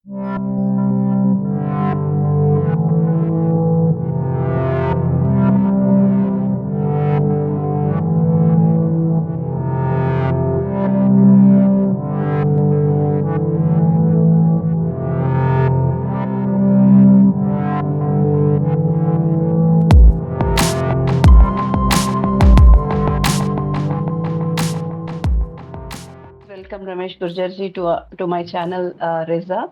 Welcome Ramesh Gurjar ji to my channel रेजा।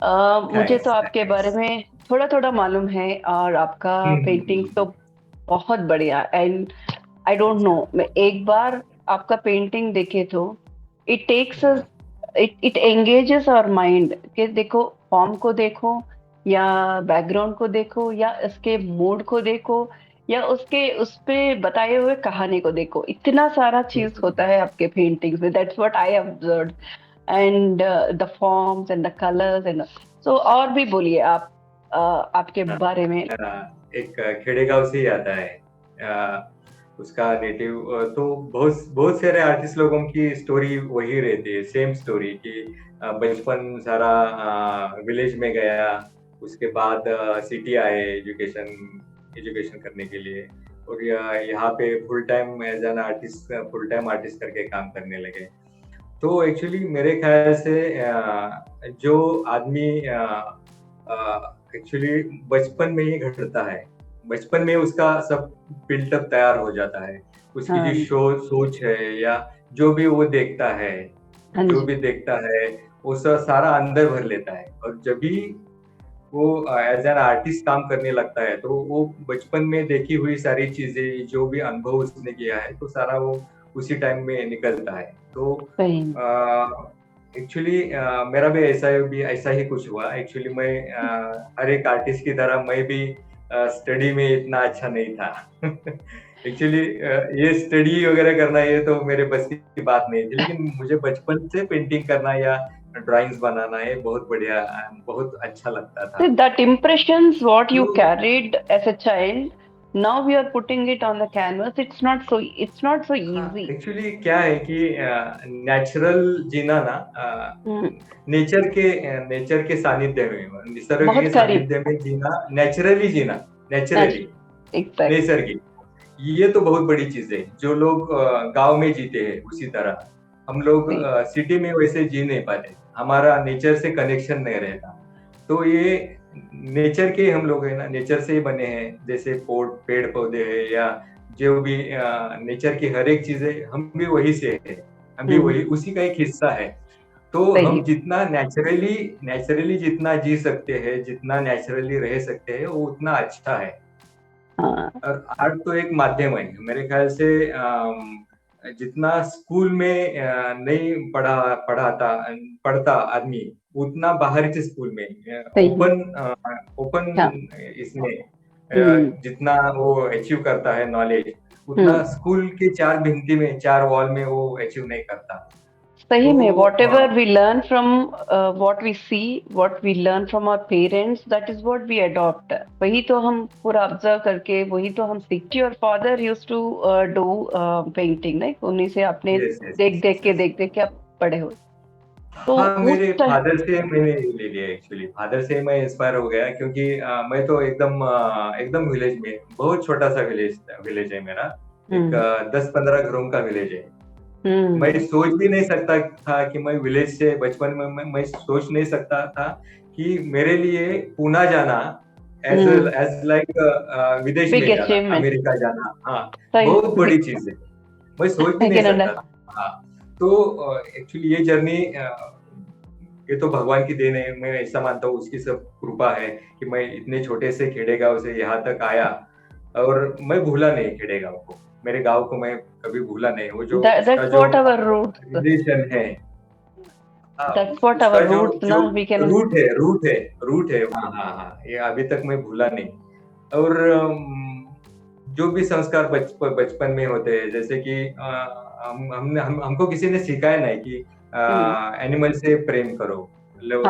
मुझे तो थैंक्स आपके बारे थैंक्स। में थोड़ा थोड़ा मालूम है और आपका पेंटिंग तो हम्म। बहुत बढ़िया। एंड आई डोंट नो, अच्छा। मैं एक बार आपका पेंटिंग देखे तो it takes it it engages our mind कि देखो, फॉर्म को देखो या बैकग्राउंड को देखो या इसके मूड को देखो या उसके उस पे बताए हुए कहानी को देखो, इतना सारा चीज होता है आपके पेंटिंग्स में। That's what I observed. And the forms and the colours and so. और भी बोलिए आप आपके हाँ, बारे में। एक खेडेगांव से ही आता है। उसका नेटिव तो बहुत बहुत सारे आर्टिस्ट लोगों की स्टोरी वही रहती है, सेम स्टोरी कि बचपन सारा विलेज में गया, उसके बाद सिटी आए एजुकेशन एजुकेशन करने के लिए, और यहाँ पे फुल टाइम आर्टिस्ट करके काम करने लगे। तो एक्चुअली मेरे ख्याल से जो आदमी एक्चुअली बचपन में ही घटता है, बचपन में उसका सब बिल्टअप तैयार हो जाता है। उसकी जो हाँ सोच है या जो भी वो देखता है, हाँ जो जी। भी देखता है वो सब सारा अंदर भर लेता है, और जब भी वो एज एन आर्टिस्ट काम करने लगता है तो वो बचपन में देखी हुई सारी चीजें, जो भी अनुभव उसने किया है, तो सारा वो उसी टाइम में निकलता है। तो सही में। एक्चुअली मेरा भी ऐसा ही कुछ हुआ। एक्चुअली मैं हर एक आर्टिस्ट की तरह मैं भी स्टडी में इतना अच्छा नहीं था। एक्चुअली ये स्टडी वगैरह करना ये तो मेरे बस की बात नहीं थी, लेकिन मुझे बचपन से पेंटिंग करना या ड्राइंग्स बनाना ये बहुत बढ़िया, बहुत अच्छा लगता था। So that impressions what तो you carried as a child, now you are putting it on the canvas. It's not so हाँ, easy. एक्चुअली क्या है कि नेचुरल जीना ना, हम्म, नेचर के सानिध्य में, निसर्ग के बहुत करीब। सानिध्य में जीना, नेचुरली जीना, नेचुरली एग्जैक्टली। नैसर्गिक, ये तो बहुत बड़ी चीज है। जो लोग गांव में जीते हैं उसी तरह हम लोग सिटी में वैसे जी नहीं पाते, हमारा नेचर से कनेक्शन नहीं रहता। तो ये नेचर के हम लोग है ना, नेचर से ही बने हैं, जैसे पेड़ पौधे है या जो भी नेचर की हर एक चीज है, हम भी वही से है, हम भी हम्म, वही उसी का एक हिस्सा है। तो हम सही। जितना नेचुरली नेचुरली जितना जी सकते हैं, जितना नेचुरली रह सकते हैं, वो उतना अच्छा है। हाँ और आर्ट तो एक माध्यम है मेरे ख्याल से। जितना स्कूल में नहीं पढ़ाता पढ़ता आदमी, उतना बाहर के स्कूल में सही है। ओपन ओपन हाँ। इसमें हम्म जितना वो अचीव करता है नॉलेज, उतना हम्म। स्कूल के चार भिंती में, चार वॉल में वो अचीव नहीं करता। सही तो में, whatever we learn from what we see, what we learn from our parents, that is what we adopt. वही तो हम पूरा ऑब्जर्व करके वही तो हम सीखते। Your father used to do painting, नहीं? उन्हीं से आपने yes yes yes yes yes. देख देख के आप बड़े हो। तो हाँ, उस मेरे फादर से मैंने ले लिया एक्चुअली, फादर से मैं इंस्पायर हो गया, क्योंकि मैं तो एकदम विलेज में, बहुत छोटा सा विलेज है मेरा। एक हम्म 10-15 घरों का विलेज है। मैं हम्म सोच भी नहीं सकता था कि मैं विलेज से, बचपन में मैं सोच नहीं सकता था कि मेरे लिए पुणे जाना एज हम्म। एज लाइक विदेश बिग में जाना, अचीवमेंट। अमेरिका जाना, हाँ, सही। बहुत बड़ी चीज है। मैं सोच भी आई नहीं कैन सकता अंडरस्टैंड। था। हाँ। तो एक्चुअली ये जर्नी, ये तो भगवान की देन है, मैं ऐसा मानता हूँ, उसकी सब कृपा है कि मैं इतने छोटे से खेड़े से यहाँ तक आया। और मैं भूला नहीं खेड़े को, मेरे गांव को मैं कभी भूला नहीं। वो जो उसका दैट्स जो व्हाट आवर रूट्स। रिलेशन है, दैट्स व्हाट उसका आवर जो रूट्स जो ना, वी कैन। रूट है, हाँ हाँ हाँ, ये अभी तक मैं भूला नहीं। और जो भी संस्कार बचपन में होते हैं, जैसे कि हमको किसी ने सिखाया नहीं कि हम्म। एनिमल से प्रेम करो, हाँ। मतलब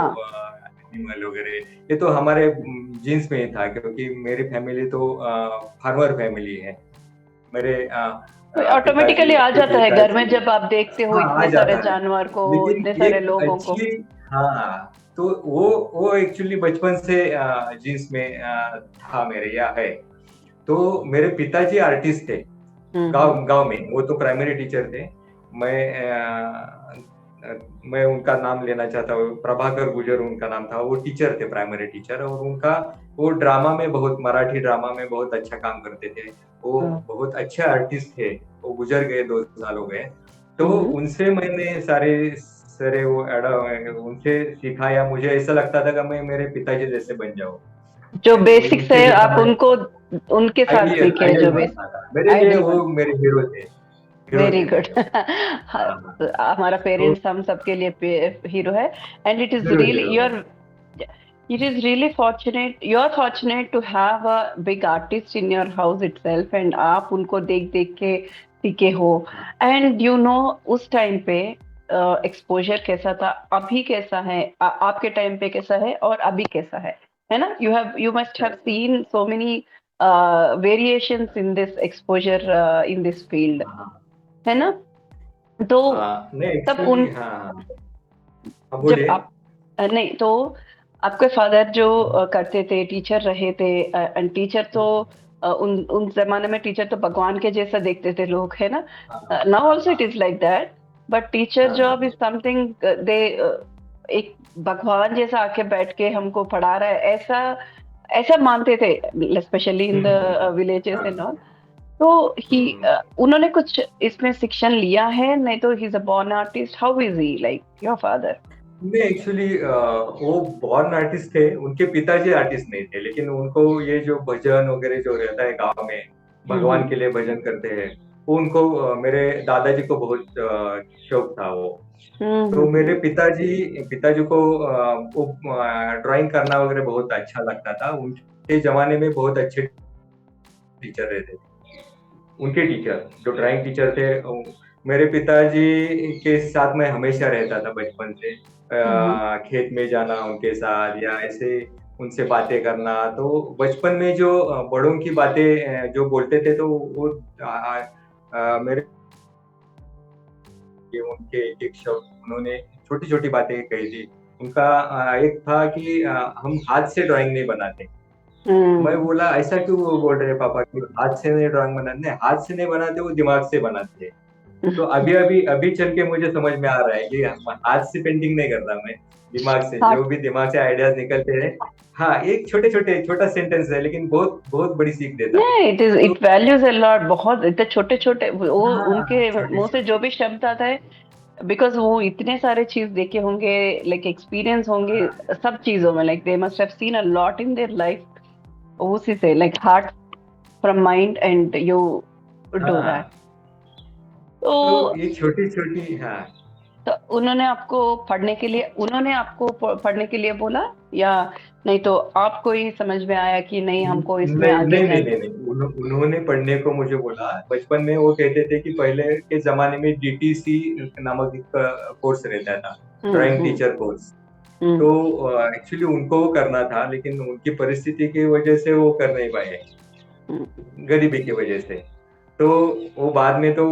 एनिमल वगैरह, ये तो हमारे जीन्स में ही था, क्योंकि मेरी फैमिली तो फार्मर फैमिली है। मेरे ऑटोमेटिकली पिताजी आ के जाता है घर में पिताजी, जब आप देखते हो हाँ, आ इतने सारे जाता है। जानवर को, लेकिन इतने सारे एक लोगों को। अच्छी, हाँ, तो वो एक्चुअली बचपन से जीन्स में था मेरे, या है। तो मेरे पिताजी आर्टिस्ट थे, हम्म। गांव गांव में। वो तो प्राइमरी टीचर थे। मैं मैं उनका नाम लेना चाहता हूँ, प्रभाकर गुजर उनका नाम था। वो टीचर थे, प्राइमरी टीचर। और उनका वो ड्रामा में बहुत, मराठी ड्रामा में बहुत अच्छा काम करते थे। वो बहुत अच्छे आर्टिस्ट थे। वो गुजर गए, 2 साल हो गए। तो हम्म। उनसे मैंने सारे वो एडा उनसे सीखा, या मुझे ऐसा लगता था कि मैं मेरे पिताजी जैसे बन जाऊं, जो बेसिक्स उनके है जैसा आप मैं। उनको उनके साथ आइडियल सीखे, आइडियल जो बेसिक बनता था मेरे लिए। आइडल वो बन। मेरे हीरो वेरी थे गुड। मेरे वो। हाँ। हमारा तो पेरेंट्स हम सबके लिए हीरो है। एंड इट इज जरूर रियली हीरो है। Your, it is really fortunate, you're fortunate to have a big artist in your house itself, and आप उनको देख देख के सीखे हो। एंड यू नो उस टाइम पे एक्सपोजर कैसा था, अभी कैसा है, आपके टाइम पे कैसा है और अभी कैसा है ना? You must have seen so many variations in this exposure in this field, हाँ है ना? तो नहीं तब एक्चुअली, उन, हाँ हाँ। हाँ, जब बोलिए। आप नहीं तो आपके फादर जो करते थे, टीचर रहे थे, एंड टीचर तो उन उन जमाने में टीचर तो भगवान के जैसा देखते थे लोग, है ना? हाँ नाउ हाँ ऑल्सो इट हाँ is like that, but teacher हाँ जॉब हाँ इज समथिंग दे, एक भगवान जैसा आके बैठ के हमको पढ़ा रहा है, ऐसा ऐसा मानते थे, स्पेशली इन द विलेजेस हाँ, एंड ऑल। तो ही उन्होंने कुछ इसमें शिक्षण लिया है? नहीं तो he is a born artist, how is he like your father? नहीं एक्चुअली वो बॉर्न आर्टिस्ट थे। उनके पिताजी आर्टिस्ट नहीं थे, लेकिन उनको ये जो भजन वगैरह जो रहता है गांव में, हम्म। भगवान के लिए भजन करते हैं, वो उनको मेरे दादाजी को बहुत शौक था वो। तो मेरे हम्म। पिताजी पिताजी को वो ड्राइंग करना वगैरह बहुत अच्छा लगता था। उनके जमाने में बहुत अच्छे टीचर रहते थे। उनके टीचर जो ड्राइंग टीचर थे, मेरे पिताजी के साथ मैं हमेशा रहता था बचपन से। हम्म। खेत में जाना उनके साथ, या ऐसे उनसे बातें करना। तो बचपन में जो बड़ों की बातें जो बोलते थे, तो वो मेरे उनके एक शब्द उन्होंने छोटी छोटी बातें कही थी। उनका एक था कि हम हाथ से ड्राइंग नहीं बनाते। मैं हम्म। बोला ऐसा क्यों बोल रहे हैं पापा, कि हाथ से नहीं ड्राइंग बनाते? नहीं, हाथ से नहीं बनाते, वो दिमाग से बनाते हैं। तो अभी अभी अभी चल के मुझे समझ में आ रहा है कि हाथ से पेंटिंग नहीं कर रहा मैं, दिमाग से, हाँ। जो भी दिमाग से आइडियाज निकलते हैं। हाँ, एक छोटा सेंटेंस है, लेकिन बहुत बहुत बड़ी सीख देता है। नहीं, तो इट वैल्यूज अ लॉट, बहुत इतने छोटे छोटे वो हाँ, उनके छोटे मुंह से जो छोटे। भी शब्द आता है, बिकॉज वो इतने सारे चीज देखे होंगे, लाइक एक्सपीरियंस होंगे हाँ सब चीजों में, like they must have seen a lot in their life. उसी से like heart from mind and you do that. हाँ। तो तो ये छोटी छोटी, हाँ। तो उन्होंने आपको पढ़ने के लिए बोला, या नहीं तो आपको ही समझ में आया कि नहीं हमको इसमें नहीं आगे नहीं नहीं जाना? नहीं नहीं, उन्होंने पढ़ने को मुझे बोला। बचपन में वो कहते थे कि पहले के जमाने में डीटीसी नामक एक कोर्स रहता था, drawing hmm. Teacher course. Hmm. तो एक्चुअली उनको वो करना था, लेकिन उनकी परिस्थिति की वजह से वो कर नहीं पाए, हम्म। गरीबी की वजह से। तो वो बाद में तो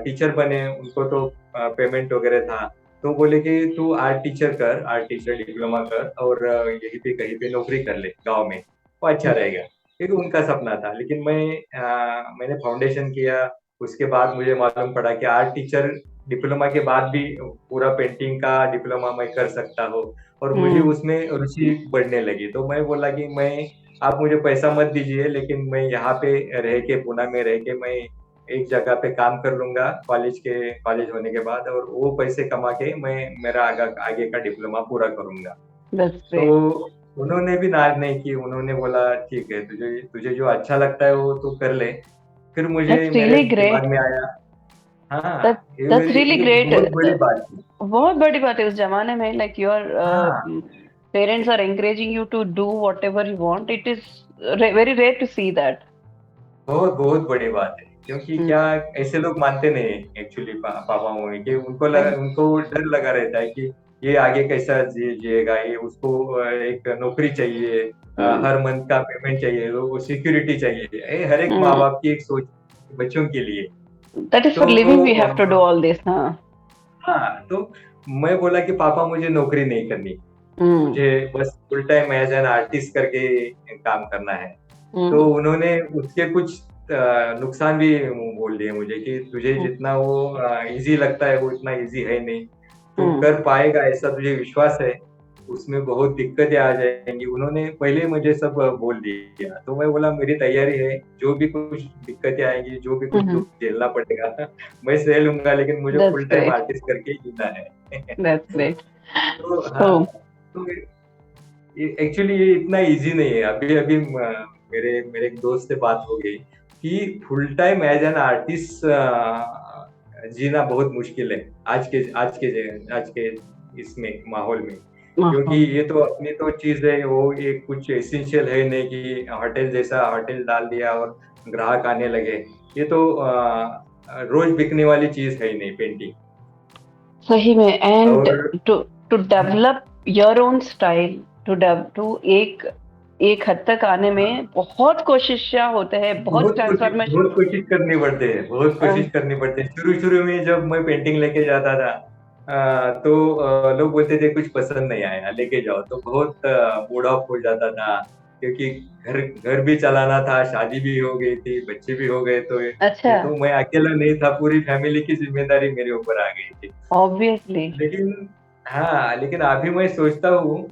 टीचर बने, उनको तो पेमेंट वगैरह था। तो बोले कि तू आर्ट टीचर कर, आर्ट टीचर डिप्लोमा कर, और यहीं पे कहीं पे नौकरी कर ले गांव में, वो अच्छा रहेगा। क्योंकि उनका सपना था। लेकिन मैंने फाउंडेशन किया। उसके बाद मुझे मालूम पड़ा कि आर्ट टीचर डिप्लोमा के बाद भी पूरा पेंटिंग का डिप्लोमा मैं कर सकता हूँ। और मुझे हम्म। उसमें रुचि बढ़ने लगी। तो मैं बोला कि मैं, आप मुझे पैसा मत दीजिए, लेकिन मैं यहाँ पे रह के, पुणे में रह के, मैं एक जगह पे काम कर लूंगा कॉलेज होने के बाद, और वो पैसे कमा के मैं मेरा आगे का डिप्लोमा पूरा करूंगा। दैट्स तो ग्रेट। उन्होंने भी नाज नहीं की। उन्होंने बोला ठीक है, तुझे तुझे जो अच्छा लगता है वो तू कर ले। फिर मुझे दैट्स मेरे रियली दिमाग ग्रेट। में आया। दैट हाँ, दैट्स रियली ये ग्रेट। बहुत बड़ी बात थी। बहुत बड़ी बात है उस जमाने में, लाइक योर हाँ, parents are encouraging you to do whatever you want, it is very rare to see that. बहुत बहुत बड़ी बात है। क्योंकि क्या, ऐसे लोग मानते नहीं एक्चुअली पापा मम्मी के। उनको डर लगा रहता है कि ये आगे कैसा जिएगा, ये उसको एक नौकरी चाहिए, हर मंथ का पेमेंट चाहिए, वो सिक्योरिटी चाहिए। ये हर एक माँ बाप की एक सोच है बच्चों के लिए। दैट इज तो for living we have to do all this. हाँ। हाँ, तो मैं बोला कि पापा मुझे नौकरी नहीं करनी। हम्म। मुझे बस full time as an artist करके काम करना है। तो हम्म। उन्होंने उसके कुछ नुकसान भी बोल दिए मुझे कि तुझे हम्म। जितना वो इजी लगता है वो इतना इजी है नहीं, तू हम्म। कर पाएगा ऐसा तुझे विश्वास है, उसमें बहुत दिक्कतें आ जाएंगी, उन्होंने पहले मुझे सब बोल दिया। तो मैं बोला मेरी तैयारी है, जो भी कुछ दिक्कतें आएंगी, जो भी कुछ हम्म। दुख झेलना पड़ेगा मैं सह लूंगा, लेकिन मुझे that's full time great. Artist करके ही जीना है। That's great. तो हाँ, सो तो एक्चुअली ये इतना इजी नहीं है। अभी अभी मेरे मेरे एक दोस्त से बात हो गई कि full time as an artist जीना बहुत मुश्किल है आज के इसमें माहौल में। क्योंकि माहौल। ये तो अपनी तो चीज है, वो ये कुछ एसेंशियल है नहीं कि होटल जैसा होटल डाल दिया और ग्राहक आने लगे। ये तो रोज बिकने वाली चीज है ही नहीं, पेंटिंग। सही में। एंड और to to develop your own style, to एक एक हद तक आने में हाँ, बहुत कोशिशें होते हैं, बहुत ट्रांसफॉर्मेशन। बहुत कोशिश करनी पड़ती है, बहुत कोशिश करनी पड़ती है। शुरू शुरू में जब मैं पेंटिंग लेके जाता था तो लोग बोलते थे कुछ पसंद नहीं आया लेके जाओ, तो बहुत मूड ऑफ हो जाता था। क्योंकि घर घर भी चलाना था, शादी भी हो गई थी, बच्चे भी हो गए, तो अच्छा। ये तो मैं अकेला नहीं था, पूरी फैमिली की जिम्मेदारी मेरे ऊपर आ गई थी। ऑब्वियसली। लेकिन हाँ, लेकिन अभी मैं सोचता हूँ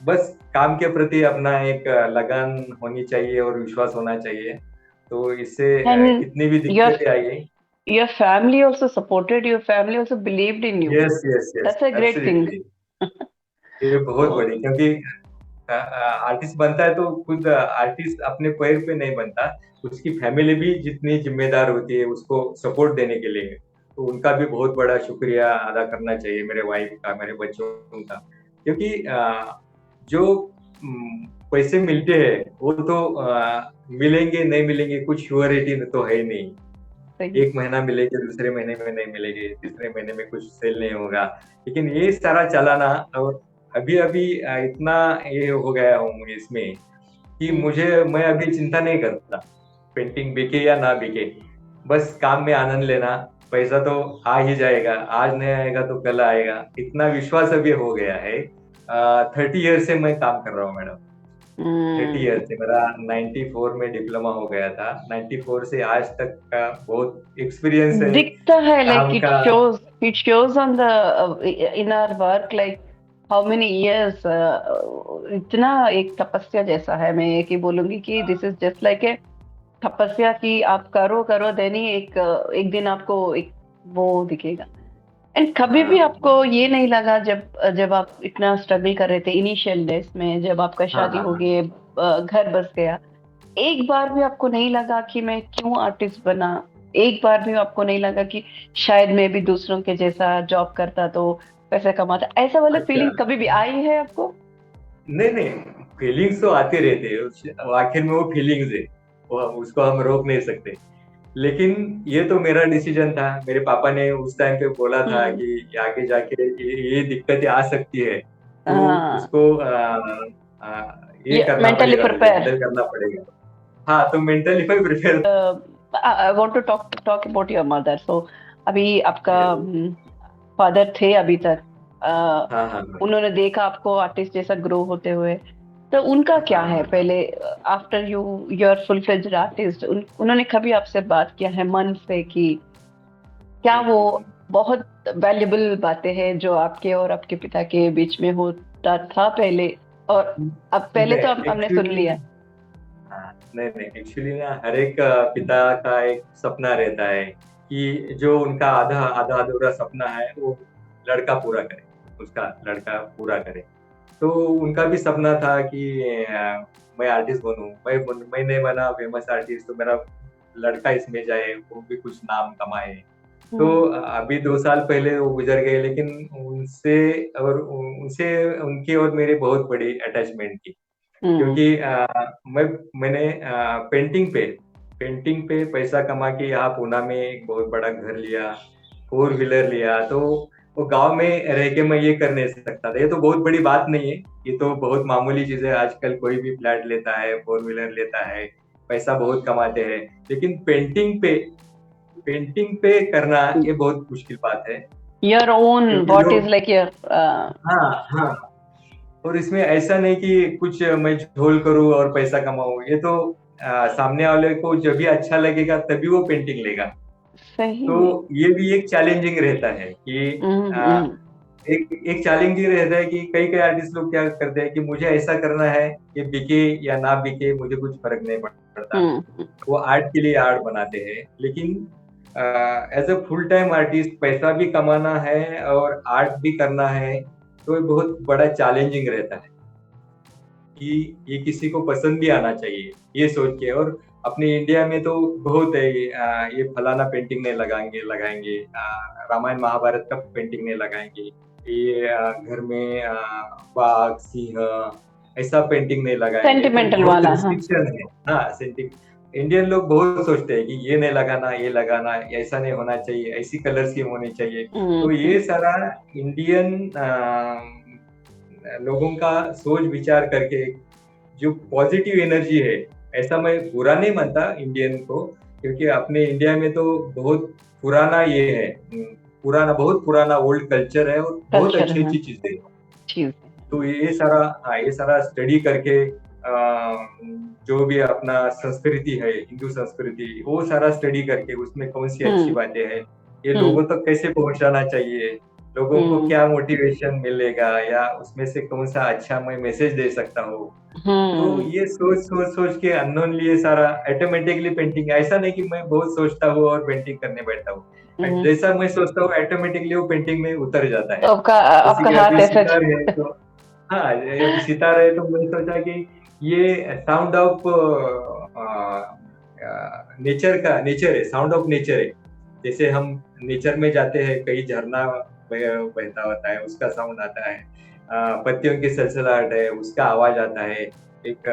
बस काम के प्रति अपना एक लगन होनी चाहिए और विश्वास होना चाहिए। तो इससे एंड कितनी भी योर दिक्कतें आई। your family also supported, your family also believed in you. Yes yes yes, That's a great thing. Absolutely. ये बहुत तो बड़ी, क्योंकि आर्टिस्ट बनता है तो खुद आर्टिस्ट अपने पैर पे नहीं बनता, उसकी फैमिली भी जितनी जिम्मेदार होती है उसको सपोर्ट देने के लिए। तो उनका भी बहुत बड़ा शुक्रिया अदा करना चाहिए, मेरे वाइफ का, मेरे बच्चों का। क्योंकि जो पैसे मिलते हैं वो तो मिलेंगे नहीं मिलेंगे कुछ श्योरिटी तो है ही नहीं। सही। एक महीना मिलेगी, दूसरे महीने में नहीं मिलेगी, तीसरे महीने में कुछ सेल नहीं होगा। लेकिन ये सारा चलाना, और अभी अभी इतना ये हो गया हूँ इसमें कि हम्म। मैं अभी चिंता नहीं करता पेंटिंग बिके या ना बिके। बस काम में आनंद लेना, पैसा तो आ ही जाएगा, आज नहीं आएगा तो कल आएगा, इतना विश्वास अभी हो गया है। 30 ईयर से मैं काम कर रहा हूँ मैडम। 30 ईयर हम्म। से मेरा 94 में डिप्लोमा हो गया था, 94 से आज तक का बहुत एक्सपीरियंस है दिखता है, like काम का। it shows on the in our work, like how many years, इतना एक तपस्या जैसा है। मैं एक ही बोलूंगी कि this is just like a तपस्या, कि आप करो करो, देन ही एक दिन आपको एक वो दिखेगा। एंड कभी भी हाँ आपको ये नहीं लगा, जब जब आप इतना स्ट्रगल कर रहे थे इनिशियल डेज में, जब आपका हाँ शादी हाँ हो हाँ। गई, घर बस गया, एक बार भी आपको नहीं लगा कि मैं क्यों आर्टिस्ट बना? एक बार भी आपको नहीं लगा कि शायद मैं भी दूसरों के जैसा जॉब करता तो पैसा कमाता? ऐसा वाला अच्छा, फीलिंग कभी भी आई है आपको? नहीं नहीं, फीलिंग्स तो आती रहती है, आखिर में वो फीलिंग्स है, वो उसको हम रोक नहीं सकते। लेकिन ये तो मेरा डिसीजन था, मेरे पापा ने उस टाइम पे बोला था हम्म। कि आगे जाके ये दिक्कतें आ सकती है, तो हाँ। उसको ये ये करना मेंटली पड़ेगा, तुझे प्रिपेयर। हैंडल करना पड़ेगा। हाँ, तो मेंटली मैं prepare. I want to talk talk about your mother. So अभी आपका फादर थे अभी तक, हाँ हाँ हाँ उन्होंने देखा आपको आर्टिस्ट जैसा ग्रो होते हुए, तो उनका क्या हाँ है हाँ। पहले, after you are full fledged artist, उन्होंने कभी आपसे बात किया है मन से कि क्या वो बहुत वैल्यूबल बातें हैं जो आपके और आपके पिता के बीच में होता था पहले, और अब पहले तो नहीं हमने सुन एक्चुअली, लिया। हाँ, नहीं नहीं, एक्चुअली ना हर एक पिता का एक सपना रहता है कि जो उनका आधा आधा अधूरा सपना है वो लड़का पूरा करे, उसका लड़का पूरा करे। तो उनका भी सपना था कि मैं आर्टिस्ट बनूं, मैं नहीं बना फेमस आर्टिस्ट तो मेरा लड़का इसमें जाए, वो भी कुछ नाम कमाए। तो हम्म। अभी 2 साल पहले वो गुजर गए, लेकिन उनसे और उनसे उनकी और मेरी बहुत बड़ी अटैचमेंट थी। हम्म। क्योंकि मैंने पेंटिंग पे पैसा कमा के यहाँ पूना में एक बहुत बड़ा घर लिया, 4 व्हीलर लिया। तो वो गांव में रह के मैं ये कर नहीं सकता था, ये तो बहुत बड़ी बात नहीं है, ये तो बहुत मामूली चीज है, आजकल कोई भी फ्लैट लेता है, 4 व्हीलर लेता है, पैसा बहुत कमाते हैं। लेकिन पेंटिंग पे करना ये बहुत मुश्किल बात है। योर ओन क्योंकि व्हाट इज लोग, लाइक योर हाँ हाँ, और इसमें ऐसा नहीं कि कुछ मैं झोल करूँ और पैसा कमाऊं, ये तो सामने वाले को जब भी अच्छा लगेगा तभी वो पेंटिंग लेगा। सही तो में। ये भी एक चैलेंजिंग रहता है कि हम्म। एक एक चैलेंजिंग रहता है कि कई कई आर्टिस्ट लोग क्या करते हैं कि मुझे ऐसा करना है कि बिके या ना बिके मुझे कुछ फर्क नहीं पड़ता। हम्म वो आर्ट के लिए आर्ट बनाते हैं, लेकिन as a full time artist पैसा भी कमाना है और आर्ट भी करना है, तो ये बहुत बड़ा चैलेंजिंग रहता है कि ये किसी को पसंद भी आना चाहिए, ये सोच के। और अपने इंडिया में तो बहुत है ये फलाना पेंटिंग नहीं लगाएंगे लगाएंगे, रामायण महाभारत का पेंटिंग नहीं लगाएंगे, ये घर में बाघ सिंह ऐसा पेंटिंग नहीं लगाएंगे, तो सेंटिमेंटल बहुत वाला, हाँ। रिस्ट्रिक्शन है। हाँ, इंडियन लोग बहुत सोचते हैं कि ये लगाना, ऐसा नहीं होना चाहिए, ऐसी कलर स्कीम होनी चाहिए। तो हम्म। ये सारा इंडियन लोगों का सोच विचार करके जो पॉजिटिव एनर्जी है, ऐसा मैं बुरा नहीं मानता इंडियन को, क्योंकि अपने इंडिया में तो बहुत पुराना ये है, पुराना बहुत पुराना ओल्ड कल्चर है और बहुत कल्चर अच्छी है, अच्छी चीजें हैं। चीज है। तो ये सारा, हाँ, ये सारा स्टडी करके जो भी अपना संस्कृति है, हिंदू संस्कृति, वो सारा स्टडी करके उसमें कौन सी अच्छी हम्म बातें हैं, ये हम्म लोगों तक कैसे पहुंचाना चाहिए, लोगों को हम्म क्या मोटिवेशन मिलेगा, या उसमें से कौन सा अच्छा मैं मैसेज दे सकता हूँ। तो हम्म ये सोच सोच सोच के अननोनली ये सारा ऑटोमेटिकली पेंटिंग, ऐसा नहीं कि मैं बहुत सोचता हूँ और पेंटिंग करने बैठता हूँ, हम्म। जैसा मैं सोचता हूँ ऑटोमेटिकली वो पेंटिंग में उतर जाता तो है। आपका जैसे आपका कि हाथ अभी ऐसा सितार है तो, हाँ, ये अभी सितार है तो मैंने सोचा कि ये साउंड ऑफ नेचर है, साउंड ऑफ नेचर है। जैसे हम नेचर में जाते हैं, कहीं झरना बहता होता है उसका साउंड आता है, पत्तियों की सलसलाहट है उसका आवाज आता है, एक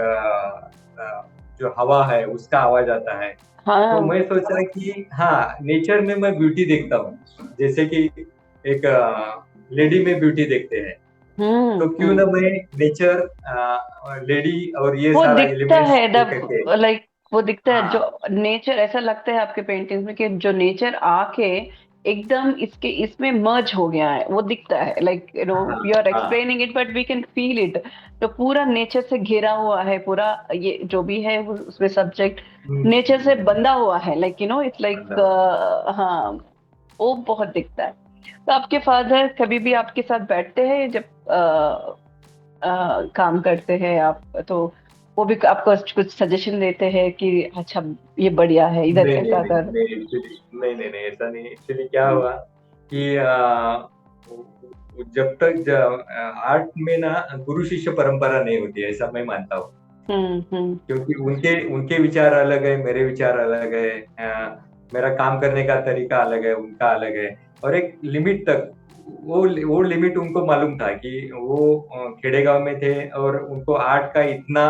जो हवा है उसका आवाज आता है। तो हाँ। मैं सोचा कि हाँ, नेचर में मैं ब्यूटी देखता हूँ, जैसे कि एक लेडी में ब्यूटी देखते हैं, तो क्यों ना हम्म। मैं नेचर, लेडी और ये वो सारा दिखता एलिमेंट्स है देख करके। लाइक, वो दिखता है जो हाँ नेचर, ऐसा लगता है आपके पेंटिंग्स में कि जो नेचर आके एकदम इसके इसमें मर्ज हो गया है, वो दिखता है लाइक हाँ यू आर हाँ। Explaining it but we can feel it. तो पूरा नेचर से घिरा हुआ है पूरा, ये जो भी है उसमें सब्जेक्ट नेचर से हम्म, बंधा हुआ है, लाइक इट्स लाइक, मतलब हाँ, वो बहुत दिखता है। तो आपके फादर कभी भी आपके साथ बैठते हैं जब काम करते हैं आप, तो वो भी आपको कुछ सजेशन देते हैं कि अच्छा ये बढ़िया है, इधर नहीं नहीं ऐसा नहीं कर। नहीं एक्चुअली, नहीं नहीं नहीं ऐसा नहीं, एक्चुअली क्या हम्म हुआ कि जब तक आर्ट में ना गुरु शिष्य परंपरा नहीं होती है, ऐसा मैं मानता हूँ। हम्म। क्योंकि उनके उनके विचार अलग है, मेरे विचार अलग है, मेरा काम करने का तरीका अलग है, उनका अलग है। और एक लिमिट तक, वो लिमिट उनको मालूम था कि वो खेडेगांव में थे और उनको आर्ट का इतना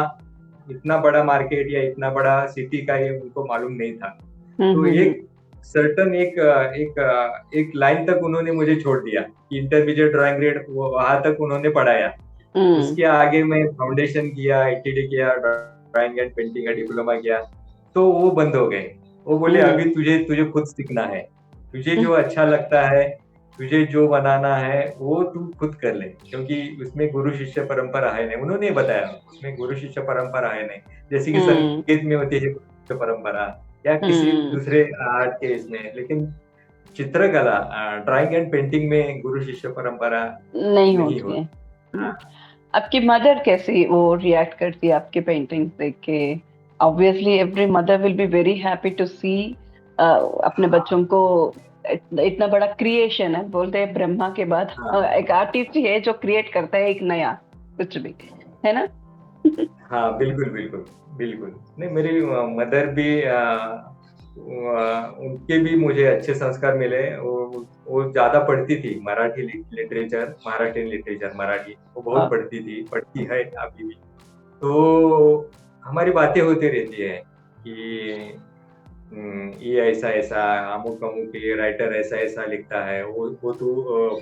इतना बड़ा मार्केट या इतना बड़ा सिटी का ये उनको मालूम नहीं था। तो हम्म। एक सर्टन एक लाइन तक उन्होंने मुझे छोड़ दिया कि इंटरमीडिएट ड्राइंग ग्रेड वहां तक उन्होंने पढ़ाया। हम्म उसके आगे मैं फाउंडेशन किया, आईटीडी किया, ड्राइंग एंड पेंटिंग का डिप्लोमा किया, तो वो बंद हो गए। वो बोले हम्म अभी तुझे तुझे खुद सीखना है, तुझे हम्म जो अच्छा लगता है, तुझे जो बनाना है वो तू खुद कर ले, क्योंकि उसमें गुरु शिष्य परंपरा है नहीं, उन्होंने बताया उसमें गुरु शिष्य परंपरा है नहीं, जैसे कि हम्म संगीत में होती है गुरु शिष्य परंपरा या किसी हम्म। दूसरे आर्ट के इसमें, लेकिन चित्रकला, ड्राइंग एंड पेंटिंग में गुरु शिष्य परंपरा नहीं नहीं होती है। होती। हाँ। आपकी मदर कैसी वो रिएक्ट करती है आपके पेंटिंग्स देख के? Obviously every mother will be very happy to see अपने बच्चों को, इतना बड़ा क्रिएशन है, बोलते हैं ब्रह्मा के बाद हाँ एक आर्टिस्ट ही है जो क्रिएट करता है एक नया कुछ भी, है ना? हाँ, बिल्कुल बिल्कुल बिल्कुल। नहीं, मेरी मदर भी उनके भी मुझे अच्छे संस्कार मिले। वो ज्यादा पढ़ती थी मराठी लिटरेचर, मराठी वो बहुत हाँ। पढ़ती थी, पढ़ती है अभी भी। तो हमारी बातें होती रहती है कि ये ऐसा ऐसा, अमुक अमुक ये राइटर ऐसा ऐसा लिखता है, वो तू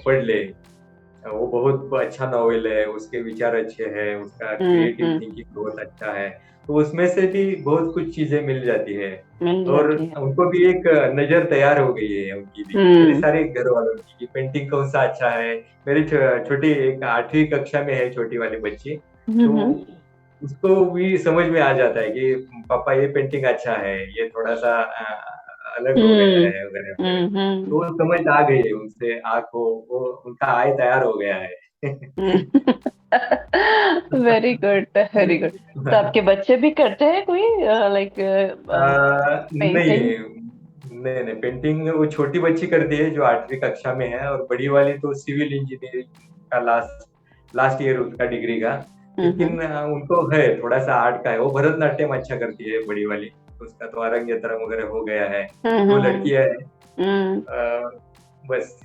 पढ़ ले। वो बहुत अच्छा नॉवेल है, उसके विचार अच्छे हैं, उसका क्रिएटिव हम्म। थिंकिंग बहुत अच्छा है। तो उसमें से भी बहुत कुछ चीजें मिल जाती है। मिल और जाती है। उनको भी एक नजर तैयार हो गई है उनकी भी, मेरे हम्म सारे घर वालों की, कि पेंटिंग कौन सा अच्छा है। मेरी छोटी एक 8वीं कक्षा में है, छोटी वाली बच्ची। तो हम्म उसको भी समझ में आ जाता है कि पापा ये पेंटिंग अच्छा है, ये थोड़ा सा अलग हो गया हम्म है वगैरह वगैरह। तो हम्म। वो समझ आ गई है उनसे, आंखों वो उनका आय तैयार हो गया है। Very good, very good. तो आपके बच्चे भी करते हैं कोई लाइक नहीं पेंटिंग? नहीं नहीं, पेंटिंग वो छोटी बच्ची करती है जो 8वीं कक्षा में है, और बड़ी वाली तो सिविल इंजीनियरिंग का लास्ट लास्ट ईयर उसका डिग्री का। हम्म लेकिन उनको है थोड़ा सा आर्ट का है, वो भरतनाट्यम अच्छा करती है बड़ी वाली, उसका तो अरंगेतरम वगैरह हो गया है। हम्म 2 लड़कियां हैं। हम्म। बस।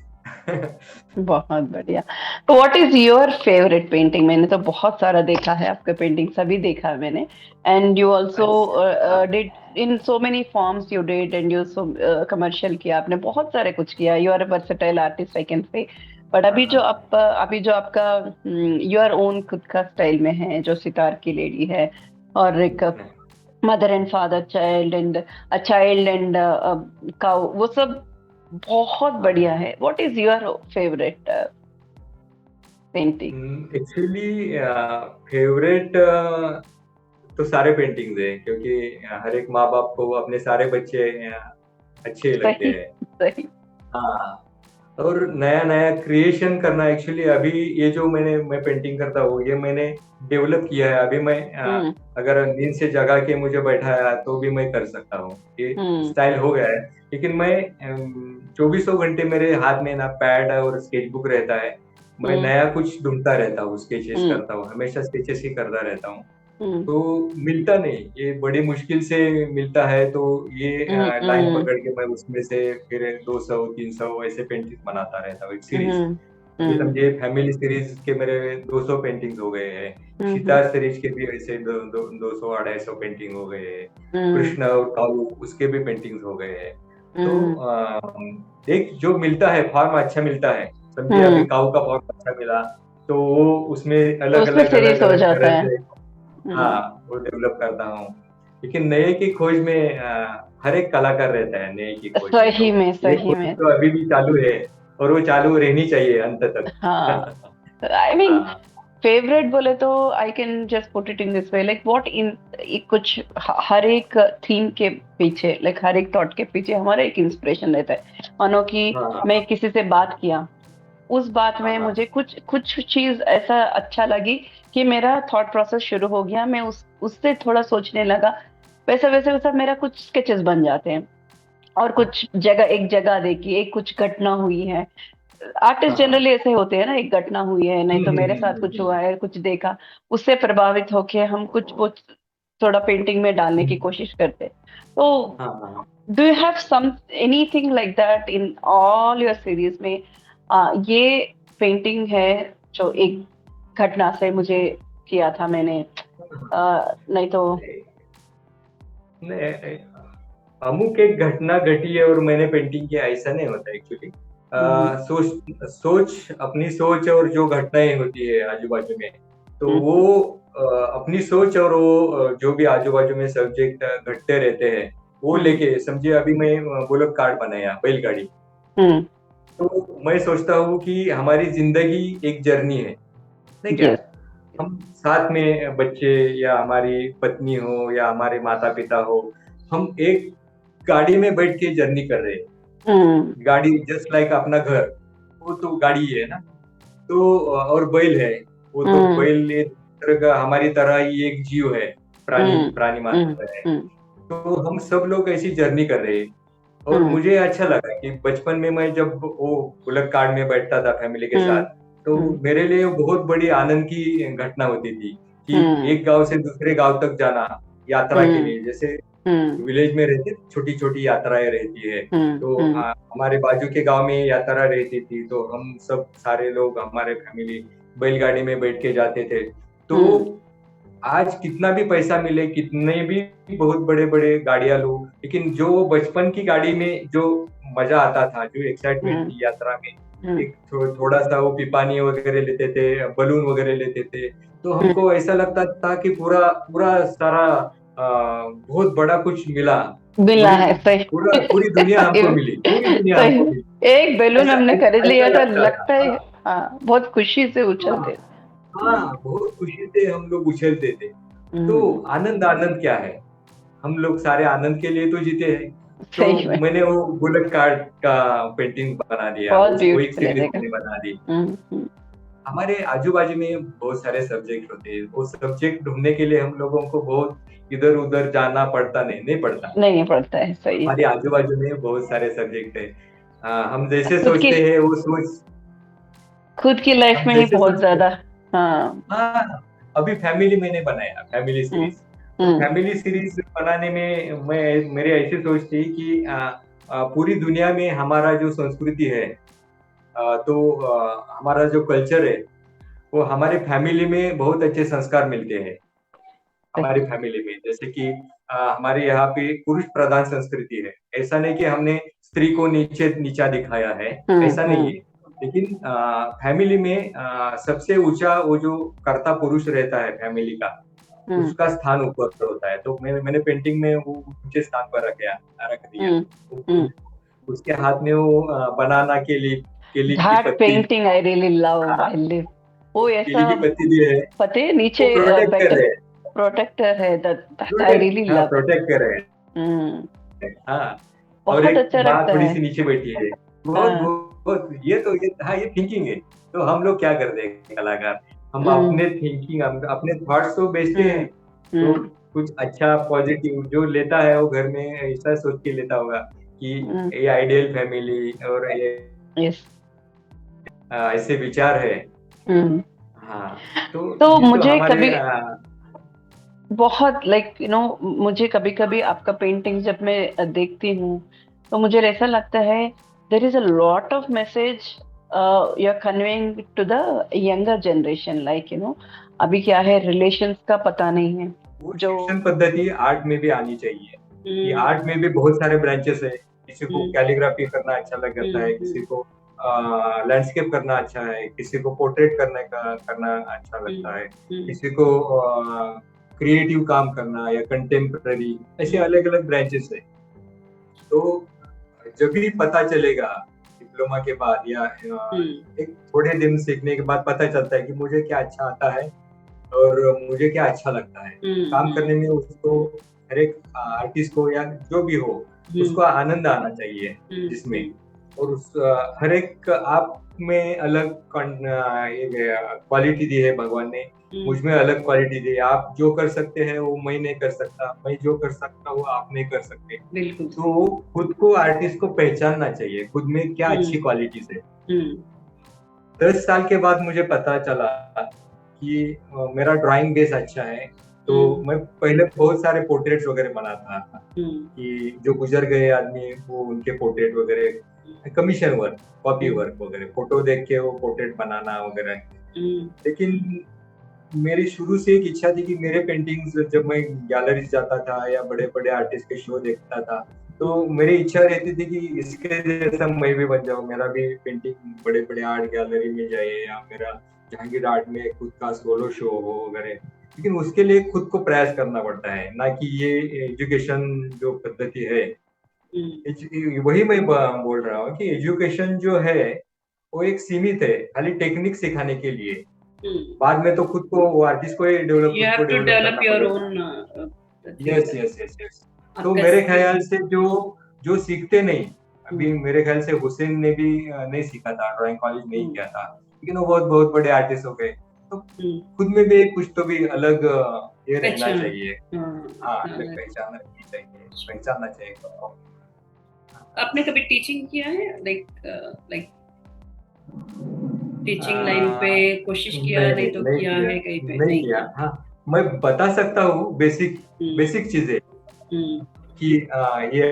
बहुत बढ़िया। तो what is your favourite painting? मैंने तो बहुत सारा देखा है, आपका पेंटिंग सभी देखा है मैंने। एंड यू ऑल्सो अच्छा। Did in so many forms, you did and you so commercial किया आपने, बहुत सारे कुछ किया। You are a versatile artist I can say. But हाँ अभी जो हाँ आप अभी जो आपका योर ओन खुद का स्टाइल में है, जो सितार की लेडी है, और एक mother and father child and a child and cow, वो सब बहुत हाँ। बढ़िया है। What is your favourite painting? Actually favourite तो सारे पेंटिंग्स है, क्योंकि हर एक माँ बाप को अपने सारे बच्चे अच्छे लगते सही, हैं। सही। हाँ। और नया नया क्रिएशन करना, एक्चुअली अभी ये जो मैं पेंटिंग करता हूँ, ये मैंने डेवलप किया है। अभी मैं हम्म अगर नींद से जगा के मुझे बैठाया तो भी मैं कर सकता हूँ, ये हम्म स्टाइल हो गया है। लेकिन मैं 2400 घंटे मेरे हाथ में ना पैड और स्केचबुक रहता है। मैं हम्म नया कुछ ढूंढता रहता हूँ, स्केचेस हम्म करता हूँ, हमेशा स्केचेस ही करता रहता हूँ। हम्म तो मिलता नहीं, ये बड़ी मुश्किल से मिलता है। तो ये लाइन हम्म पकड़ के मैं उसमें से फिर 200 300 ऐसे पेंटिंग्स बनाता रहता हूँ, एक सीरीज। हम्म अभी हम्म समझिए फैमिली सीरीज के मेरे 200 पेंटिंग्स हो गए हैं। हम्म सीता सीरीज के भी ऐसे 200 250 पेंटिंग हो गए हैं। हम्म कृष्ण और कालू उसके भी पेंटिंग्स हो गए हैं। तो हम्म एक जो मिलता है फॉर्म अच्छा मिलता है, समझिए अभी हम्म। काऊ का फॉर्म अच्छा मिला, तो वो उसमें तो अलग उसमें अलग अलग सीरीज हो अलग जाता तरह है। से हम्म। हाँ वो डेवलप करता हूँ। लेकिन नए की खोज में हर एक कलाकार रहता है नए की खोज में, सही तो में, ये सही खोज में। तो अभी भी चालू है, और वो चालू रहनी चाहिए अंत हाँ। तक। आई मीन, हाँ फेवरेट बोले तो I can just put it in this way, like what in, कुछ हर एक थीम के पीछे, लाइक हर एक थॉट के पीछे हमारा एक इंस्पिरेशन रहता है। मानो कि हाँ मैं किसी से बात किया, उस बात हाँ में हाँ मुझे कुछ कुछ चीज ऐसा अच्छा लगी कि मेरा थॉट प्रोसेस शुरू हो गया, मैं उस उससे थोड़ा सोचने लगा। वैसे वैसे वैसा मेरा कुछ स्केचेस बन जाते हैं। और कुछ जगह, एक जगह देखी, एक कुछ घटना हुई है। हाँ आर्टिस्ट हाँ। जनरली ऐसे होते हैं ना, एक घटना हुई है, नहीं तो मेरे साथ कुछ हुआ है, कुछ देखा, उससे प्रभावित होके हम कुछ वो थोड़ा पेंटिंग में डालने की कोशिश करते हैं। तो हाँ हाँ। Do you have some anything like that in all your series में? ये पेंटिंग है जो एक घटना से मुझे किया था मैंने, नहीं तो। नहीं, अमुक एक घटना घटी है और मैंने पेंटिंग किया, ऐसा नहीं होता एक्चुअली। हम्म सोच सोच अपनी सोच और जो घटनाएं होती है आजू बाजू में, तो वो हम्म अपनी सोच और वो जो भी आजू बाजू में सब्जेक्ट घटते रहते हैं, वो हम्म लेके समझिए अभी मैं बुलेट कार्ड बनाया बैलगाड़ी। हम्म। तो मैं सोचता हूँ कि हमारी जिंदगी एक जर्नी है, नहीं क्या? यस। हम साथ में बच्चे या हमारी पत्नी हो या हमारे माता पिता हो, हम एक गाड़ी में बैठ के जर्नी कर रहे हैं। हम्म। गाड़ी जस्ट लाइक अपना घर, वो तो गाड़ी ही है ना। तो और बैल है, वो तो हम्म बैल एक तरह का हमारी तरह ही एक जीव है, प्राणी हम्म प्राणी हम्म मात्र है। हम्म तो हम सब लोग ऐसी जर्नी कर रहे हैं। और हम्म मुझे अच्छा लगा कि बचपन में मैं जब वो बुलेट कार्ट में बैठता था फैमिली के हम्म साथ, तो हम्म मेरे लिए वो बहुत बड़ी आनंद की घटना होती थी कि हम्म एक गांव से दूसरे गांव तक जाना यात्रा के हम्म लिए। जैसे हम्म विलेज में रहते छोटी छोटी यात्राएं रहती है, तो हम्म हमारे बाजू के गांव में यात्रा रहती थी, तो हम सब सारे लोग हमारे फैमिली बैलगाड़ी में बैठ के जाते थे। तो हम्म। आज कितना भी पैसा मिले, कितने भी बहुत बड़े बड़े गाड़ियां लो, लेकिन जो बचपन की गाड़ी में जो मजा आता था, जो एक्साइटमेंट हम्म थी यात्रा में, एक थोड़ा सा वो पिपानी वगैरह लेते थे, बलून वगैरह लेते थे, तो हमको ऐसा लगता था कि पूरा पूरा सारा बहुत बड़ा कुछ मिला। मिला पूरी है, सही। पूरी दुनिया सही हमको में, मिली, पूरी दुनिया हमको सही। मिली। एक बैलून ऐसा हमने खरीद ऐसा लिया ऐसा था, लगता था। लगता है। हाँ हाँ, बहुत खुशी से हाँ उछलते। हाँ, बहुत खुशी से हम लोग उछलते थे। तो हम्म, आनंद आनंद क्या है, हम लोग सारे आनंद के लिए तो जीते हैं। तो सही में। मैंने वो बुलेट कार्ड का पेंटिंग बना दिया, बहुत वो एक ब्यूटीफुल है, सीरीज देखा। मैंने बना दी। हम्म। हमारे आजू बाजू में बहुत सारे सब्जेक्ट होते हैं, वो सब्जेक्ट ढूंढने के लिए हम लोगों को बहुत इधर उधर जाना पड़ता, नहीं पड़ता। नहीं पड़ता है, सही है। हमारे आजू बाजू में बहुत सारे सब्जेक्ट है। हम जैसे खुद की सोचते हैं वो सोच, खुद की लाइफ हम में ही जैसे बहुत सोचते हैं। ज्यादा। हाँ। हाँ, अभी फैमिली मैंने बनाया, फैमिली हम्म। सीरीज। तो हम्म। फैमिली सीरीज बनाने में मैं मेरी ऐसी सोच थी कि पूरी दुनिया में हमारा जो संस्कृति है, हमारा जो कल्चर है, वो हमारे फैमिली में बहुत अच्छे संस्कार मिलते हैं। हमारी सही। फैमिली में जैसे कि हमारे यहाँ पे पुरुष प्रधान संस्कृति है। ऐसा नहीं कि हमने स्त्री को नीचे नीचा दिखाया है, ऐसा नहीं हम्म। है। लेकिन फैमिली में सबसे ऊंचा वो जो कर्ता पुरुष रहता है फैमिली का, हम्म। उसका स्थान ऊपर होता है। तो मैंने पेंटिंग में वो ऊंचे स्थान पर रख दिया। हम्म। हम्म। उसके हाथ में वो बनाना केली की दैट पत्ती, पेंटिंग आई रियली लव, हाँ, आई लिव। वो केली ऐसा की पत्ती दी है। पते नीचे वो प्रोटेक्टर बेटर है, प्रोटेक्टर है, दैट आई रियली हाँ लव। प्रोटेक्ट कर रहे हैं। हम्म। हाँ, और बहुत एक अच्छा माँ लगता थोड़ी है। सी नीचे बैठी है। बहुत हाँ। बहुत बहुत, ये तो ये हाँ, ये थिंकिंग है। तो हम लोग क्या करते हैं कलाकार, हम हम्म। अपने थिंकिंग, अपने थॉट्स तो बेचते हम्म। हैं। तो हम्म। कुछ अच्छा पॉजिटिव जो लेता है वो घर में ऐसा सोच के लेता होगा कि हम्म। ये आइडियल फैमिली और ये यस। ऐसे विचार है। हम्म। हाँ, तो तो ये तो मुझे हमारे कभी बहुत मुझे कभी कभी आपका पेंटिंग जब मैं देखती हूँ, तो मुझे ऐसा लगता है there is a lot of message you are conveying to the younger generation, अभी क्या है, रिलेशंस का पता नहीं है। वो जो शिक्षण पद्धति आर्ट में भी आनी चाहिए। कि हम्म। आर्ट में भी बहुत सारे ब्रांचेस है। किसी को हम्म। कैलीग्राफी करना अच्छा लगता है, किसी हम्म। को लैंडस्केप करना अच्छा है, किसी को पोर्ट्रेट करना अच्छा लगता है, हम्म। किसी को क्रिएटिव काम करना या कंटेम्प्ररी, ऐसे हम्म। अलग अलग ब्रांचेस है। तो जब भी पता चलेगा डिप्लोमा के बाद या हम्म। एक थोड़े दिन सीखने के बाद पता चलता है कि मुझे क्या अच्छा आता है और मुझे क्या अच्छा लगता है काम हम्म। करने में। उसको हर एक आर्टिस्ट को या जो भी हो, हम्म। उसको आनंद आना चाहिए जिसमें। हम्म। और उस हर एक आप में अलग क्वालिटी दी है भगवान ने, मुझ में अलग क्वालिटी दी है। आप जो कर सकते हैं वो मैं नहीं कर सकता, मैं जो कर सकता वो आप नहीं कर सकते। बिल्कुल सही। तो खुद को आर्टिस्ट को पहचानना चाहिए, खुद में क्या हम्म। अच्छी क्वालिटीज है। हम्म। 10 साल के बाद मुझे पता चला कि मेरा ड्राइंग बेस अच्छा है। तो हम्म। मैं पहले बहुत सारे पोर्ट्रेट्स वगैरह बनाता था हम्म। कि जो गुजर गए आदमी वो उनके पोर्ट्रेट वगैरह, कमीशन वर्क, कॉपी हम्म। वर्क वगैरह, फोटो देख के वो पोर्ट्रेट बनाना वगैरह। हम्म। लेकिन मेरी शुरू से एक इच्छा थी कि मेरे पेंटिंग्स जब मैं गैलरीज जाता था या बड़े बड़े आर्टिस्ट के शो देखता था, तो हम्म। मेरी इच्छा रहती थी कि इसके जैसा मैं भी बन जाऊं, मेरा भी पेंटिंग बड़े बड़े आर्ट गैलरी में जाए या मेरा जहांगीर आर्ट में खुद का सोलो शो हो वगैरह। लेकिन उसके लिए खुद को प्रयास करना पड़ता है, ना कि ये एजुकेशन जो पद्धति है। हम्म। वही मैं बोल रहा हूँ कि एजुकेशन जो है वो एक सीमित है, खाली टेक्निक सिखाने के लिए। हम्म। बाद में तो खुद को वो आर्टिस्ट को ही डेवलप, You खुद को have to डेवलप develop करना your पड़ेगा। own thing. Yes yes yes yes. तो आपका मेरे स्किल। ख्याल से जो जो सीखते नहीं, हम्म। अभी मेरे ख्याल से हुसैन ने भी नहीं सीखा था, ड्राइंग कॉलेज नहीं हम्म। किया था, लेकिन वो बहुत बहुत बड़े आर्टिस्ट हो गए। तो हम्म। खुद में भी कुछ तो भी अलग ये रहना पहचान। चाहिए। हाँ, हाँ, अपना अलग अलग। पहचान रखनी चाहिए, पहचानना चाहिए खुद को। आपने कभी टीचिंग किया है, लाइक लाइक टीचिंग लाइन पे आ, कोशिश किया, नहीं नहीं तो नहीं किया किया, है कहीं पे, नहीं नहीं किया। किया? हाँ, मैं बता सकता हूँ बेसिक हम्म। बेसिक चीजें हम्म। कि ये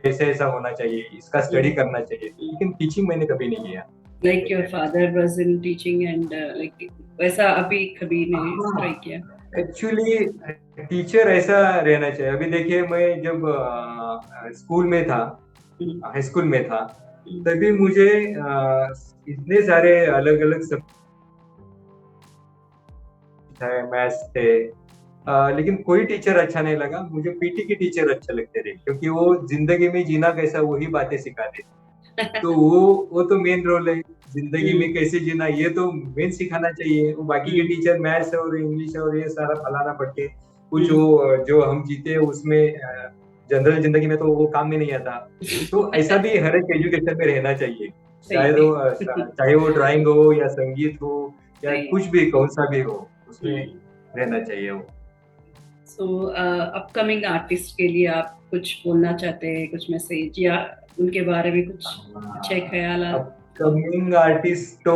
ऐसे ऐसा होना चाहिए, इसका स्टडी हम्म। करना चाहिए, लेकिन टीचिंग मैंने कभी नहीं किया लाइक मेरे योर ख्याल से। Father was in teaching and like वैसा अभी कभी नहीं हाँ, ट्राई किया? एक्चुअली टीचर ऐसा रहना चाहिए। अभी देखिए मैं जब स्कूल में था, हम्म। हाई स्कूल में था, तभी मुझे इतने सारे अलग अलग है, मैथ्स थे, लेकिन कोई टीचर अच्छा नहीं लगा मुझे। पीटी के टीचर अच्छे लगते थे क्योंकि वो जिंदगी में जीना कैसा वही बातें सिखाते। तो वो तो मेन रोल है, जिंदगी में कैसे जीना ये तो मेन सिखाना चाहिए। वो बाकी के टीचर मैथ्स और इंग्लिश और ये सारा फलाना पढ़ के कुछ वो जो हम जीते उसमें जनरल जिंदगी में तो वो काम में नहीं आता। तो ऐसा भी हर एक एजुकेशन में रहना चाहिए, सही शायद में। वो चाहे वो ड्राइंग हो या संगीत हो या सही। कुछ भी कौन सा भी हो, उसमें हम्म। रहना चाहिए वो। सो अपकमिंग आर्टिस्ट के लिए आप कुछ बोलना चाहते हैं, कुछ मैसेज या उनके बारे में कुछ अच्छे ख्याल? अपकमिंग आर्टिस्ट तो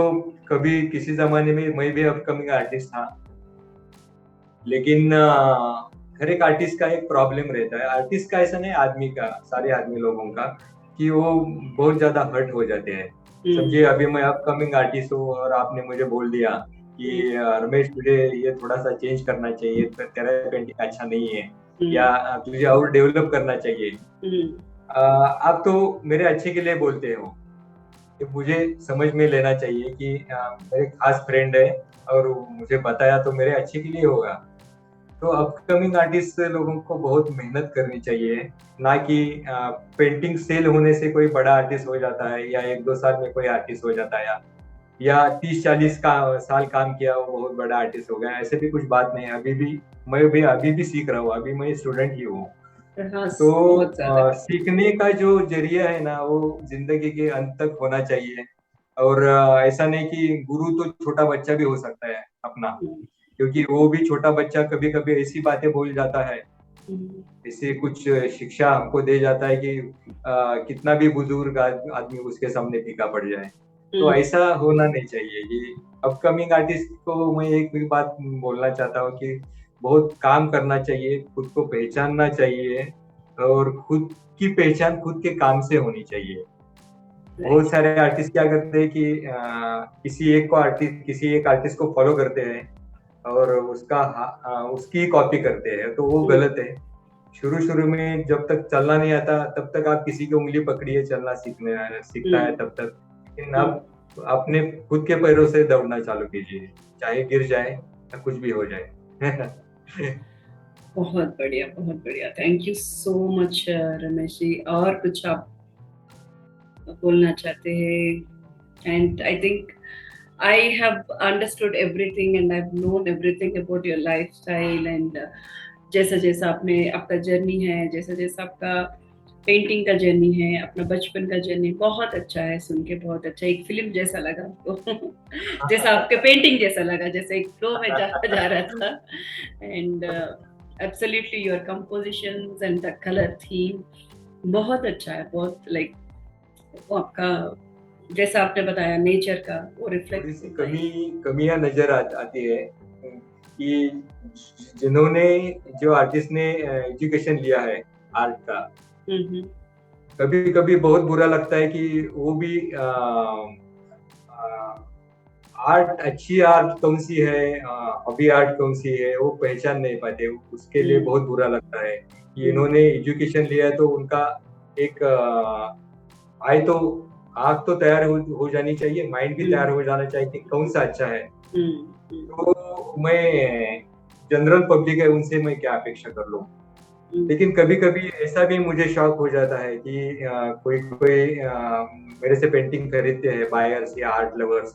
कभी किसी जमाने में मैं भी अपकमिंग आर्टिस्ट था, लेकिन हर एक आर्टिस्ट का एक प्रॉब्लम रहता है। आर्टिस्ट का ऐसा नहीं, आदमी का, सारे आदमी लोगों का, कि वो बहुत ज्यादा हर्ट हो जाते हैं। समझिए अभी मैं अपकमिंग आर्टिस्ट हूँ और आपने मुझे बोल दिया कि रमेश तुझे ये थोड़ा सा चेंज करना चाहिए, तेरा पेंटिंग अच्छा नहीं है, या तुझे और डेवलप करना चाहिए। आप तो मेरे अच्छे के लिए बोलते हो, कि मुझे समझ में लेना चाहिए कि मेरे खास फ्रेंड है और मुझे बताया तो मेरे अच्छे के लिए होगा। तो अपकमिंग आर्टिस्ट लोगों को बहुत मेहनत करनी चाहिए, ना कि पेंटिंग सेल होने से कोई बड़ा आर्टिस्ट हो जाता है या एक दो साल में कोई आर्टिस्ट हो जाता है, या 30-40 का साल काम किया वो बहुत बड़ा आर्टिस्ट हो गया, ऐसे भी कुछ बात नहीं है। मैं भी अभी भी सीख रहा हूँ, अभी मैं स्टूडेंट ही हूँ। हाँ, तो बहुत ज्यादा। सीखने का जो जरिया है ना वो जिंदगी के अंत तक होना चाहिए। और ऐसा नहीं कि गुरु तो छोटा बच्चा भी हो सकता है अपना, क्योंकि वो भी छोटा बच्चा कभी कभी ऐसी बातें बोल जाता है, ऐसे कुछ शिक्षा हमको दे जाता है कि कितना भी बुजुर्ग आदमी उसके सामने फीका पड़ जाए। तो ऐसा होना नहीं चाहिए। ये अपकमिंग आर्टिस्ट को मैं एक भी बात बोलना चाहता हूँ कि बहुत काम करना चाहिए, खुद को पहचानना चाहिए, और खुद की पहचान खुद के काम से होनी चाहिए। बहुत सारे आर्टिस्ट क्या करते हैं कि किसी एक आर्टिस्ट को फॉलो करते हैं और उसकी कॉपी करते हैं, तो वो गलत है। शुरू शुरू में जब तक चलना नहीं आता तब तक आप किसी की उंगली पकड़िए, चलना सीखता है तब तक। लेकिन आप अपने खुद के पैरों से दौड़ना चालू कीजिए, चाहे गिर जाए या कुछ भी हो जाए। बहुत बढ़िया, बहुत बढ़िया। Thank you so much Ramesh ji. और कुछ आप बोलना चाहते हैं? And I think I have understood everything and I've known everything about your lifestyle and जैसा जैसा आपने आपका जर्नी है, जैसा जैसा आपका पेंटिंग का जर्नी है, अपना बचपन का जर्नी, बहुत अच्छा है सुन के, बहुत अच्छा। एक फिल्म जैसा लगा हमको। जैसा आपके पेंटिंग जैसा लगा, जैसे एक फ्लो में जा रहा था। And absolutely your compositions and the colour theme बहुत अच्छा है, बहुत लाइक वो आपका जैसा आपने बताया नेचर का वो थोड़ी रिफ्लेक्ट सी होता है। कमियां नजर आती है कि जिन्होंने जो आर्टिस्ट ने एजुकेशन लिया है आर्ट का, हम्म। कभी कभी बहुत बुरा लगता है कि वो भी आर्ट, अच्छी आर्ट कौन सी है, हॉबी आर्ट कौन सी है, वो पहचान नहीं पाते। उसके लिए बहुत बुरा लगता है कि इन्होंने एजुकेशन लिया है तो उनका एक आय तो आंख तो तैयार हो जानी चाहिए, माइंड भी तैयार हो जाना चाहिए कि कौन सा अच्छा है। तो मैं जनरल पब्लिक है उनसे मैं क्या अपेक्षा कर लूं। लेकिन कभी कभी ऐसा भी मुझे शौक हो जाता है कि कोई कोई मेरे से पेंटिंग खरीदते हैं बायर्स या आर्ट लवर्स,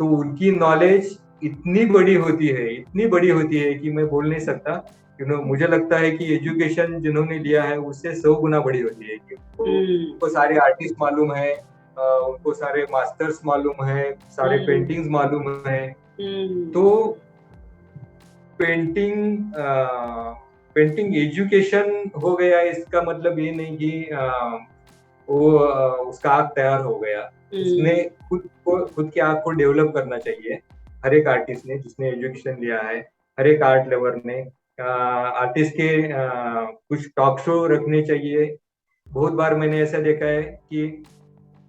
तो उनकी नॉलेज इतनी बड़ी होती है, इतनी बड़ी होती है कि मैं बोल नहीं सकता। मुझे लगता है कि एजुकेशन जिन्होंने लिया है उससे 100 गुना बड़ी होती है, कि उनको सारे आर्टिस्ट मालूम है, उनको सारे मास्टर्स मालूम है, सारे पेंटिंग्स मालूम है। तो पेंटिंग पेंटिंग एजुकेशन हो गया इसका मतलब ये नहीं कि वो उसका आग तैयार हो गया। उसने खुद के आग को डेवलप करना चाहिए, हर एक आर्टिस्ट ने जिसने एजुकेशन लिया है, हर एक आर्ट लेवर ने। आर्टिस्ट के कुछ टॉक शो रखने चाहिए। बहुत बार मैंने ऐसा देखा है कि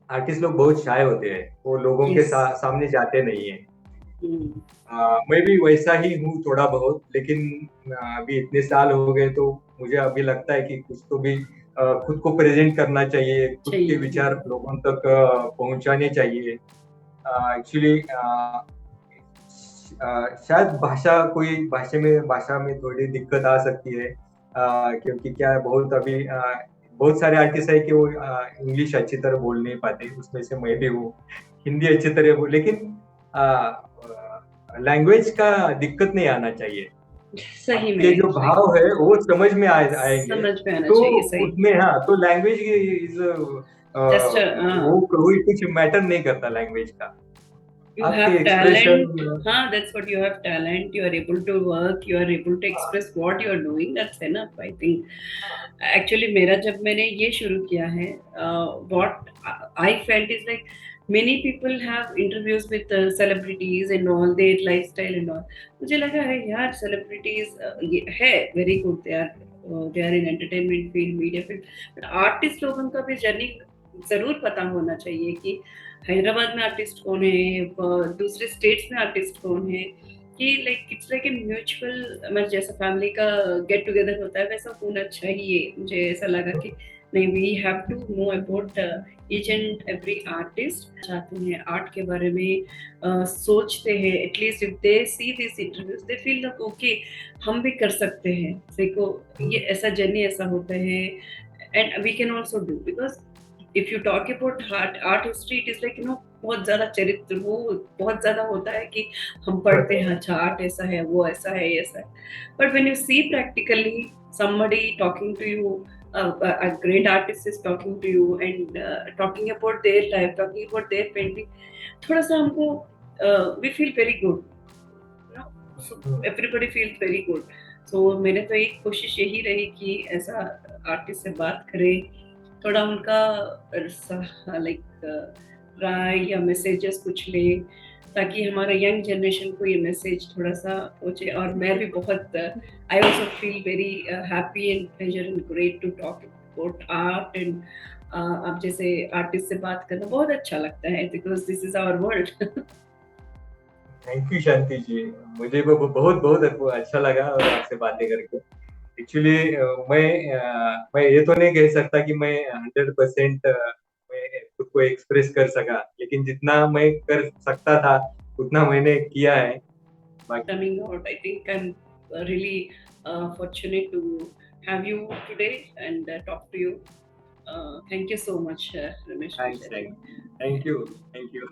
आर्टिस्ट लोग बहुत शाय होते हैं, वो लोगों के सामने जाते नहीं है। मैं भी वैसा ही हूँ थोड़ा बहुत, लेकिन अभी इतने साल हो गए तो मुझे अभी लगता है कि कुछ तो भी खुद को प्रेजेंट करना चाहिए, खुद के चाहिए। विचार लोगों तक पहुंचाने चाहिए। एक्चुअली शायद भाषा में थोड़ी दिक्कत आ सकती है, क्योंकि क्या है, बहुत सारे आर्टिस्ट है कि वो इंग्लिश अच्छी तरह बोल नहीं पाते, उसमें से मैं भी हूँ। हिंदी अच्छी तरह बोल, लेकिन लैंग्वेज का दिक्कत नहीं आना चाहिए। सही आपके में जो सही, भाव है वो समझ में आएंगे, समझ में आना तो चाहिए, सही। उसमें हाँ, तो लैंग्वेज इज जस्ट वो कुछ मैटर नहीं करता लैंग्वेज का। you आपके have talent. Expression. That's what you have talent. You are able to work. You are able to express what you are doing. That's enough, I think. Actually, मेरा जब मैंने ये शुरू किया है, what I felt is like many people have interviews with celebrities and all their lifestyle and all. मुझे लगा है यार celebrities ये है very good. They are in entertainment field, media field. But artist लोगों का भी जर्नी जरूर पता होना चाहिए कि हैदराबाद में आर्टिस्ट कौन है, दूसरे स्टेट्स में आर्टिस्ट कौन है, कि like it's like a mutual, मैं जैसा फैमिली का गेट टुगेदर होता है वैसा होना चाहिए। मुझे ऐसा लगा कि नहीं, we have to know about each and every artist, चाहते हैं आर्ट के बारे में, सोचते हैं, at least if they see this interviews they feel like okay हम भी कर सकते हैं। देखो ये ऐसा जर्नी ऐसा होता है, and we can also do, because if you talk about art history it is like बहुत ज्यादा चरित्र, वो बहुत ज्यादा होता है कि हम पढ़ते हैं अच्छा आर्ट ऐसा है, वो ऐसा है, ऐसा है, but when you see practically somebody talking to you, a great artist is talking to you and talking about their life, talking about their painting, थोड़ा सा हमको we feel very good, you know, so everybody feels very good. so मैंने तो एक कोशिश यही रही कि ऐसा आर्टिस्ट से बात करें, थोड़ा उनका लाइक राय या मैसेजेस कुछ ले, ताकि हमारे यंग जनरेशन को ये मैसेज थोड़ा सा पहुंचे। और मैं भी बहुत I also feel very happy and pleasure and great to talk about art and आप जैसे आर्टिस्ट से बात करना बहुत अच्छा लगता है, because this is our world. Thank you Shanti ji, मुझे बहुत बहुत अच्छा लगा और आपसे बातें करके। एक्चुअली मैं ये तो नहीं कह सकता कि मैं 100% मैं खुद को एक्सप्रेस कर सका, लेकिन जितना मैं कर सकता था उतना मैंने किया है। Coming out, I think I'm really fortunate to have you today and talk to you. Thank you so much, Ramesh, for thanks, sharing. Thank you, thank you.